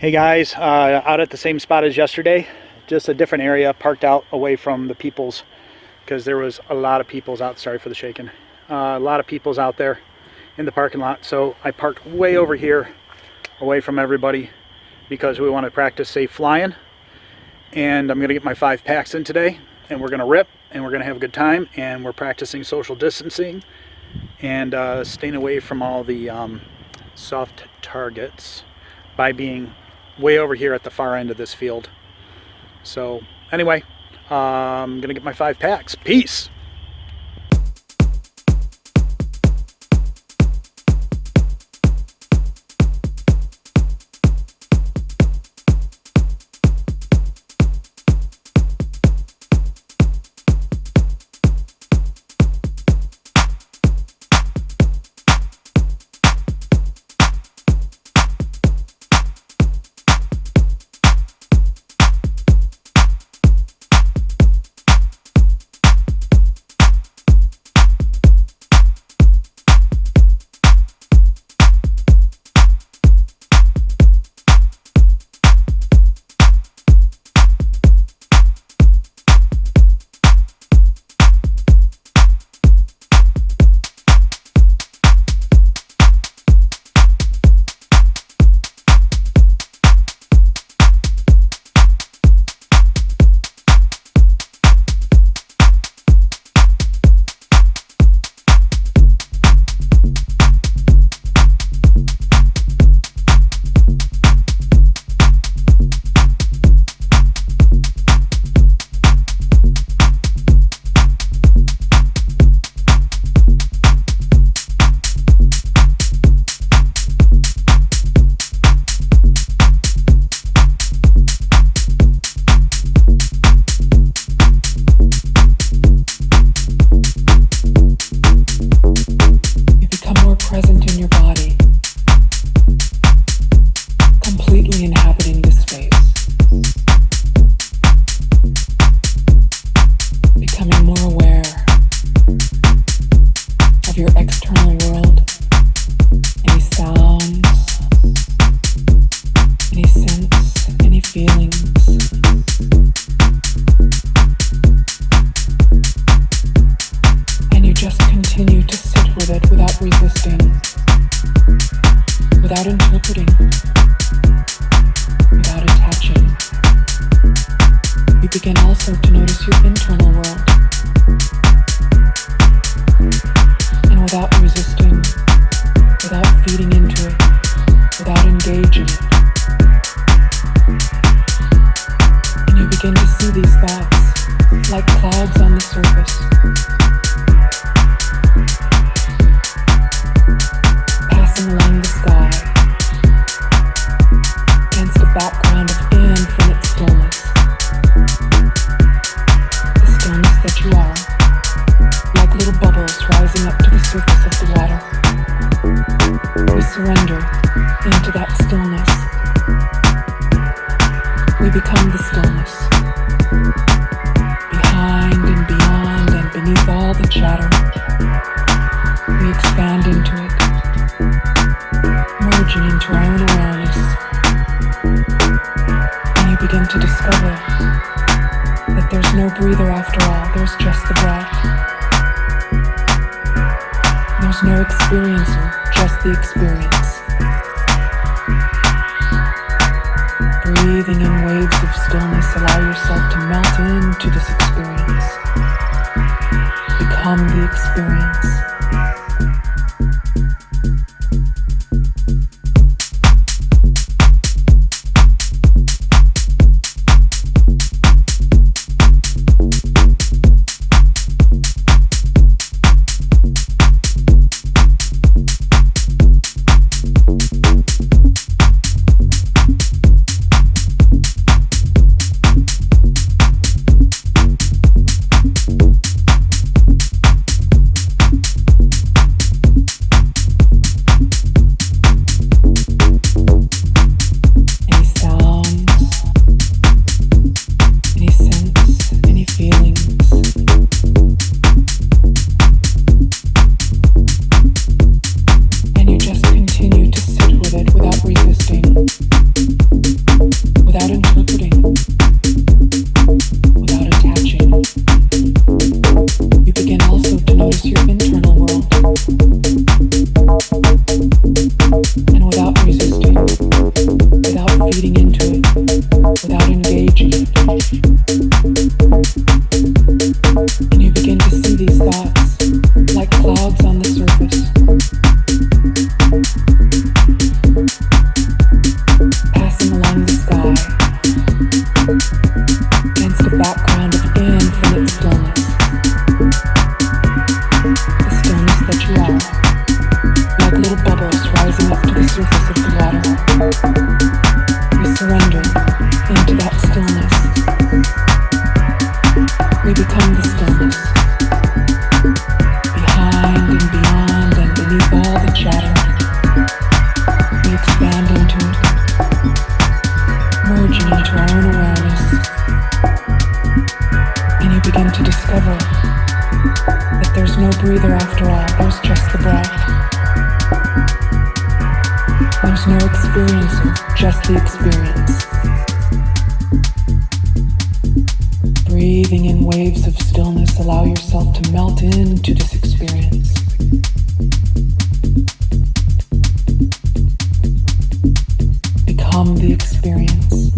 Hey guys, out at the same spot as yesterday, just a different area, parked out away from the peoples because there was a lot of peoples out. Sorry for the shaking. A lot of peoples out there in the parking lot. So I parked way over here away from everybody because we want to practice safe flying. And I'm going to get my 5 packs in today, and we're going to rip and we're going to have a good time, and we're practicing social distancing and staying away from all the soft targets by being way over here at the far end of this field. So anyway, I'm gonna get my 5 packs. Peace. Present in your body, completely inhabiting this space, becoming more aware of your external world, any sounds, any sense, any feelings. And you just continue to sit with it without resisting, without interpreting, without attaching. You begin also to notice your internal world, and without resisting, without feeding into it, without engaging it. And you begin to see these thoughts like clouds on the surface, along the sky, against a background of infinite stillness. The stillness that you are, like little bubbles rising up to the surface of the water. We surrender into that stillness. We become the stillness, behind and beyond and beneath all the chatter. We expand into it, merging into our own awareness, and you begin to discover that there's no breather after all, there's just the breath. There's no experiencer, just the experience. Breathing in waves of stillness, allow yourself to melt into this experience. Become the experience. feeding into it without engaging it. And you begin to see these thoughts like clouds on the surface, passing along the sky against a background of infinite stillness. The stillness that you are, like little bubbles rising up to the surface of the water. We surrender into that stillness. We become the stillness, behind and beyond and beneath all the chatter. We expand into it, merging into our own awareness. And you begin to discover that there's no breather after all, there's just the breath. There's no experiencer, just the experience. Breathing in waves of stillness, allow yourself to melt into this experience. Become the experience.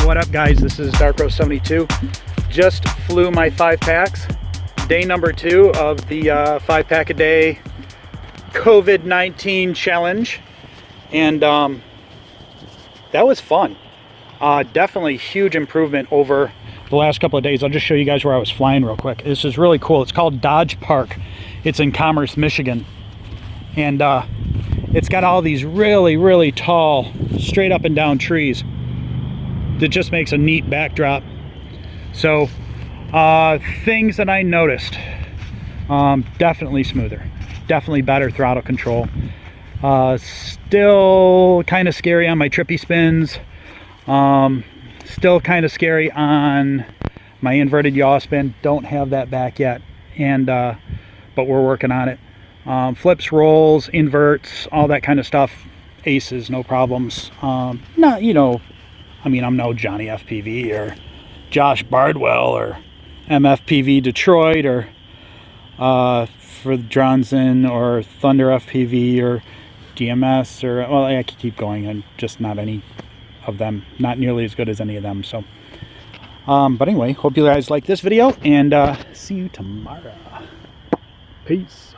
What up guys, this is Darkro72. Just flew my 5 packs. Day number 2 of the 5 pack a day COVID-19 challenge. And that was fun. Definitely huge improvement over the last couple of days. I'll just show you guys where I was flying real quick. This is really cool. It's called Dodge Park. It's in Commerce, Michigan. And it's got all these really tall, straight up and down trees. That just makes a neat backdrop. So things that I noticed, definitely smoother, definitely better throttle control. Still kind of scary on my trippy spins, still kind of scary on my inverted yaw spin. Don't have that back yet, and but we're working on it. Flips, rolls, inverts, all that kind of stuff, aces, no problems. Not, you know, I mean, I'm no Johnny FPV or Josh Bardwell or MFPV Detroit or for Dronson or Thunder FPV or DMS or, well, I could keep going, and just not any of them, not nearly as good as any of them. So But anyway, hope you guys like this video, and see you tomorrow. Peace.